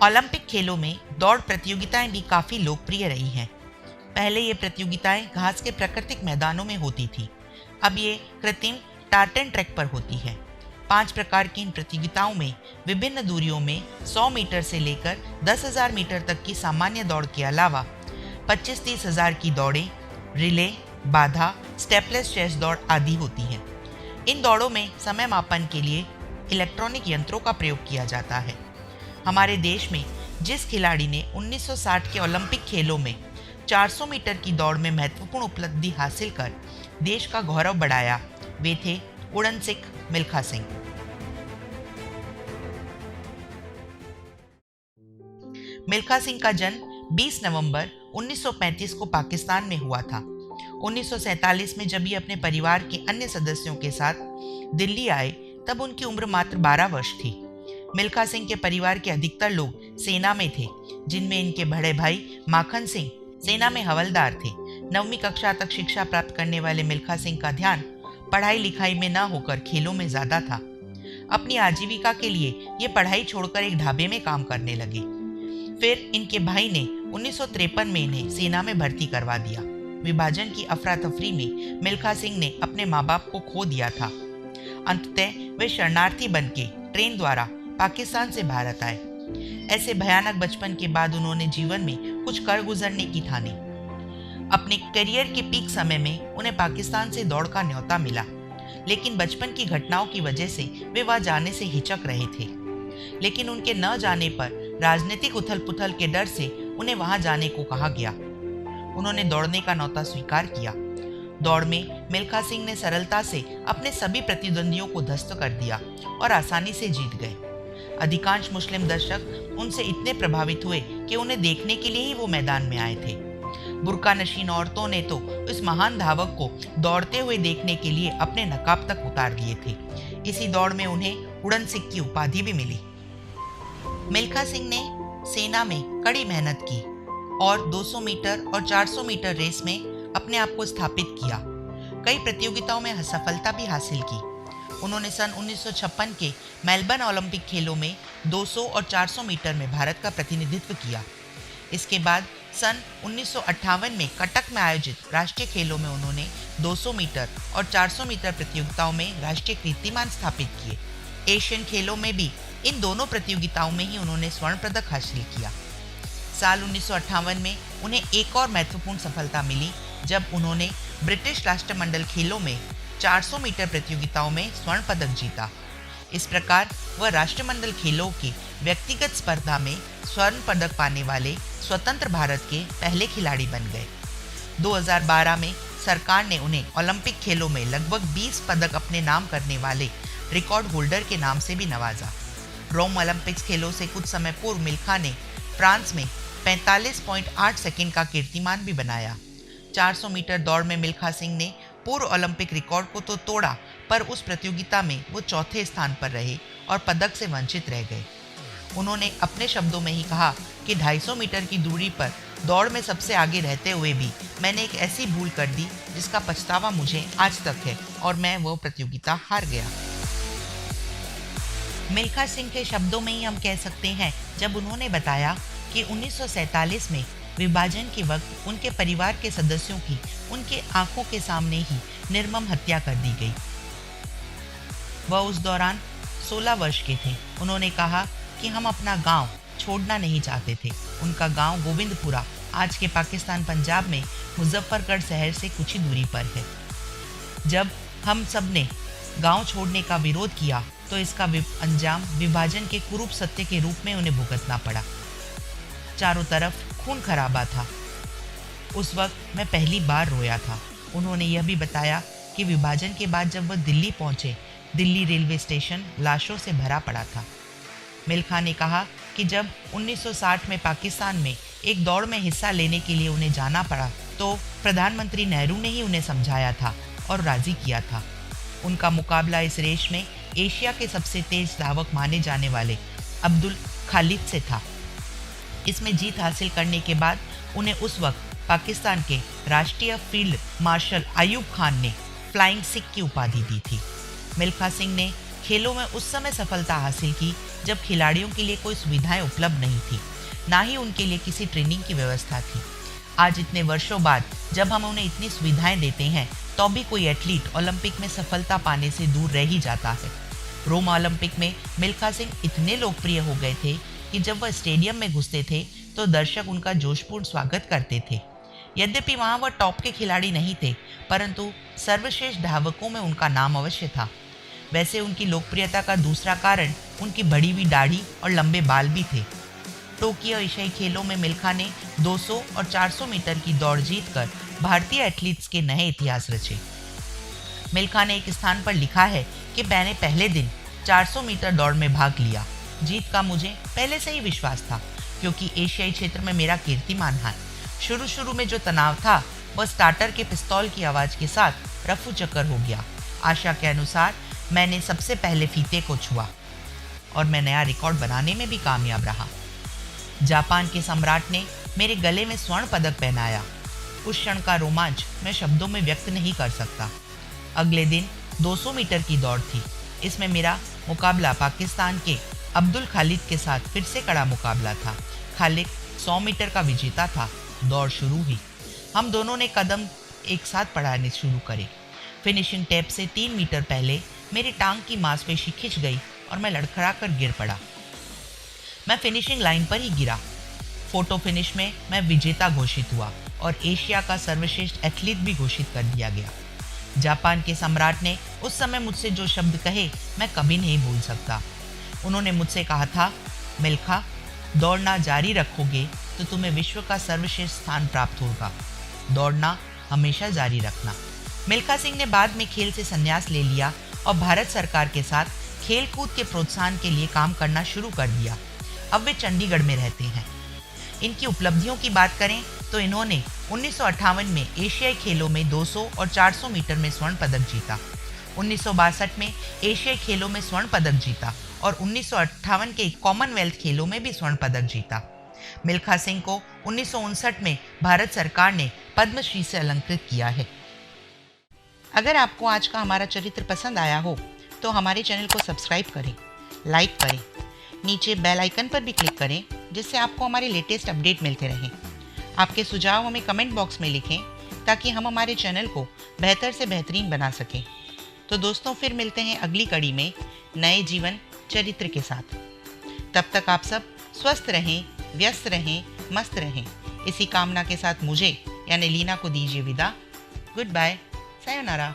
Olympic खेलों में दौड़ प्रतियोगिताएं भी काफी लोकप्रिय रही हैं। पहले ये प्रतियोगिताएं घास के प्राकृतिक मैदानों में होती थी, अब ये कृत्रिम टार्टन ट्रैक पर होती है। 5 प्रकार की इन प्रतियोगिताओं में विभिन्न दूरियों में 100 मीटर से लेकर 10,000 मीटर तक की सामान्य दौड़ के अलावा 25-30 हजार की दौड़ें, रिले, बाधा, स्टेपलेस चेस्ट दौड़ आदि होती हैं। इन दौड़ों में समय मापन के लिए इलेक्ट्रॉनिक यंत्रों का प्रयोग किया जाता है। हमारे देश में जिस खिलाड़ी ने 1960 के ओलंपिक खेलों में 400 मीटर की दौड़ में महत्वपूर्ण उपलब्धि हासिल कर देश का गौरव बढ़ाया, वे थे उड़न सिख मिल्खा सिंह। मिल्खा सिंह का जन्म 20 नवंबर 1935 को पाकिस्तान में हुआ था। 1947 में जब ये अपने परिवार के अन्य सदस्यों के साथ दिल्ली आए तब उनकी उम्र मात्र 12 वर्ष थी। मिल्खा सिंह के परिवार के अधिकतर लोग सेना में थे, जिनमें इनके बड़े भाई माखन सिंह सेना में हवलदार थे। 9वीं कक्षा तक शिक्षा प्राप्त करने वाले मिल्खा सिंह का ध्यान पढ़ाई लिखाई में न होकर खेलों में ज्यादा था। अपनी आजीविका के लिए ये पढ़ाई छोड़कर एक ढाबे में काम करने लगे। फिर इनके भाई ने 1953 में इन्हें सेना में भर्ती करवा दिया। विभाजन की अफरा तफरी में मिल्खा सिंह ने अपने माँ बाप को खो दिया था। अंततः वे शरणार्थी बनके ट्रेन द्वारा पाकिस्तान से भारत आए। ऐसे भयानक बचपन के बाद उन्होंने जीवन में कुछ कर गुजरने की ठानी। अपने करियर के पीक समय में उन्हें पाकिस्तान से दौड़ का न्योता मिला, लेकिन बचपन की घटनाओं की वजह से वे वहां जाने से हिचक रहे थे। लेकिन उनके न जाने पर राजनीतिक उथल पुथल के डर से उन्हें वहां जाने को कहा गया। उन्होंने दौड़ने का न्योता स्वीकार किया। दौड़ में मिल्खा सिंह ने सरलता से अपने सभी प्रतिद्वंदियों को ध्वस्त कर दिया और आसानी से जीत गए। अधिकांश मुस्लिम दर्शक उनसे इतने प्रभावित हुए कि उन्हें देखने के लिए ही वो मैदान में आए थे। बुर्का नशीन औरतों ने तो इस महान धावक को दौड़ते हुए देखने के लिए अपने नकाब तक उतार दिए थे। इसी दौड़ में उन्हें उड़न सिख की उपाधि भी मिली। मिल्खा सिंह ने सेना में कड़ी मेहनत की और 200 मीटर और 400 मीटर रेस में अपने आप को स्थापित किया। कई प्रतियोगिताओं में सफलता भी हासिल की। उन्होंने सन 1956 के मेलबर्न ओलंपिक खेलों में 200 और 400 मीटर में भारत का प्रतिनिधित्व किया। इसके बाद सन 1958 में कटक में आयोजित राष्ट्रीय खेलों में उन्होंने 200 मीटर और 400 मीटर प्रतियोगिताओं में राष्ट्रीय कीर्तिमान स्थापित किए। एशियन खेलों में भी इन दोनों प्रतियोगिताओं में ही उन्होंने स्वर्ण पदक हासिल किया। साल 1958 में उन्हें एक और महत्वपूर्ण सफलता मिली जब उन्होंने ब्रिटिश राष्ट्रमंडल खेलों में 400 मीटर प्रतियोगिताओं में स्वर्ण पदक जीता। इस प्रकार वह राष्ट्रमंडल खेलों की व्यक्तिगत स्पर्धा में स्वर्ण पदक पाने वाले स्वतंत्र भारत के पहले खिलाड़ी बन गए। 2012 में सरकार ने उन्हें ओलंपिक खेलों में लगभग 20 पदक अपने नाम करने वाले रिकॉर्ड होल्डर के नाम से भी नवाजा। रोम ओलंपिक्स खेलों से कुछ समय पूर्व मिल्खा ने फ्रांस में 45.8 सेकंड का कीर्तिमान भी बनाया। 400 मीटर दौड़ में मिल्खा सिंह ने पूर्व ओलंपिक रिकॉर्ड को तो तोड़ा, पर उस प्रतियोगिता में वो चौथे स्थान पर रहे और पदक से वंचित रह गए। उन्होंने अपने शब्दों में ही कहा कि 250 मीटर की दूरी पर दौड़ में सबसे आगे रहते हुए भी मैंने एक ऐसी भूल कर दी जिसका पछतावा मुझे आज तक है और मैं वो प्रतियोगिता हार गया। मिल्खा सिंह के शब्दों में ही हम कह सकते हैं जब उन्होंने बताया कि 1947 में विभाजन के वक्त उनके परिवार के सदस्यों की उनके आंखों के सामने ही निर्मम हत्या कर दी गई। वह उस दौरान 16 वर्ष के थे। उन्होंने कहा कि हम अपना गांव छोड़ना नहीं चाहते थे। उनका गांव गोविंदपुरा आज के पाकिस्तान पंजाब में मुजफ्फरगढ़ शहर से कुछ ही दूरी पर है। जब हम सब ने गांव छोड़ने का विरोध किया तो इसका अंजाम विभाजन के कुरूप सत्य के रूप में उन्हें भुगतना पड़ा। चारों तरफ खून खराबा था। उस वक्त मैं पहली बार रोया था। उन्होंने यह भी बताया कि विभाजन के बाद जब वह दिल्ली पहुंचे, दिल्ली रेलवे स्टेशन लाशों से भरा पड़ा था। मिल्खा ने कहा कि जब 1960 में पाकिस्तान में एक दौड़ में हिस्सा लेने के लिए उन्हें जाना पड़ा तो प्रधानमंत्री नेहरू ने ही उन्हें समझाया था और राजी किया था। उनका मुकाबला इस रेस में एशिया के सबसे तेज धावक माने जाने वाले अब्दुल खालिद से था। इसमें जीत हासिल करने के बाद उन्हें उस वक्त पाकिस्तान के राष्ट्रीय फील्ड मार्शल अयूब खान ने फ्लाइंग सिख की उपाधि दी थी। मिल्खा सिंह ने खेलों में उस समय सफलता हासिल की जब खिलाड़ियों के लिए कोई सुविधाएं उपलब्ध नहीं थी, ना ही उनके लिए किसी ट्रेनिंग की व्यवस्था थी। आज इतने वर्षों बाद जब हम उन्हें इतनी सुविधाएं देते हैं, तो भी कोई एथलीट ओलंपिक में सफलता पाने से दूर रह ही जाता है। रोम ओलंपिक में मिल्खा सिंह इतने लोकप्रिय हो गए थे कि जब वह स्टेडियम में घुसते थे तो दर्शक उनका जोशपूर्ण स्वागत करते थे। यद्यपि वहां वह टॉप के खिलाड़ी नहीं थे, परंतु सर्वश्रेष्ठ धावकों में उनका नाम अवश्य था। वैसे उनकी लोकप्रियता का दूसरा कारण उनकी बढ़ी हुई दाढ़ी और लंबे बाल भी थे। टोक्यो एशियाई खेलों में मिल्खा ने 200 और 400 मीटर की दौड़ जीतकर भारतीय एथलीट्स के नए इतिहास रचे। मिल्खा ने एक स्थान पर लिखा है कि मैंने पहले दिन 400 मीटर दौड़ में भाग लिया। जीत का मुझे पहले से ही विश्वास था, क्योंकि एशियाई क्षेत्र में मेरा कीर्तिमान है। शुरू में जो तनाव था वह स्टार्टर के पिस्तौल की आवाज के साथ रफू चक्कर हो गया। आशा के अनुसार मैंने सबसे पहले फीते को छुआ और मैं नया रिकॉर्ड बनाने में भी कामयाब रहा। जापान के सम्राट ने मेरे गले में स्वर्ण पदक पहनाया। उस क्षण का रोमांच मैं शब्दों में व्यक्त नहीं कर सकता। अगले दिन 200 मीटर की दौड़ थी। इसमें मेरा मुकाबला पाकिस्तान के अब्दुल खालिद के साथ फिर से कड़ा मुकाबला था। खालिद 100 मीटर का विजेता था। दौड़ शुरू हुई। हम दोनों ने कदम एक साथ बढ़ाने शुरू करे। फिनिशिंग टेप से 3 मीटर पहले मेरी टांग की मांसपेशी खिंच गई और मैं लड़खड़ा कर गिर पड़ा। मैं फिनिशिंग लाइन पर ही गिरा। फोटो फिनिश में मैं विजेता घोषित हुआ और एशिया का सर्वश्रेष्ठ एथलीट भी घोषित कर दिया गया। जापान के सम्राट ने उस समय मुझसे जो शब्द कहे मैं कभी नहीं भूल सकता। उन्होंने मुझसे कहा था, मिल्खा, दौड़ना जारी रखोगे तो तुम्हें विश्व का सर्वश्रेष्ठ स्थान प्राप्त होगा। दौड़ना हमेशा जारी रखना। मिल्खा सिंह ने बाद में खेल से संन्यास ले लिया और भारत सरकार के साथ खेल कूद के प्रोत्साहन के लिए काम करना शुरू कर दिया। अब वे चंडीगढ़ में रहते हैं। इनकी उपलब्धियों की बात करें तो इन्होंने 1958 में एशियाई खेलों में 200 और 400 मीटर में स्वर्ण पदक जीता। 1962 में एशियाई खेलों में स्वर्ण पदक जीता और 1958 के कॉमनवेल्थ खेलों में भी स्वर्ण पदक जीता। मिल्खा सिंह को 1959 में भारत सरकार ने पद्मश्री से अलंकृत किया है। अगर आपको आज का हमारा चरित्र पसंद आया हो तो हमारे चैनल को सब्सक्राइब करें, लाइक करें, नीचे बेल आइकन पर भी क्लिक करें, जिससे आपको हमारे लेटेस्ट अपडेट मिलते रहें। आपके सुझाव हमें कमेंट बॉक्स में लिखें ताकि हम हमारे चैनल को बेहतर से बेहतरीन बना सकें। तो दोस्तों, फिर मिलते हैं अगली कड़ी में नए जीवन चरित्र के साथ। तब तक आप सब स्वस्थ रहें, व्यस्त रहें, मस्त रहें। इसी कामना के साथ मुझे यानी लीना को दीजिए विदा। Good bye, sayonara.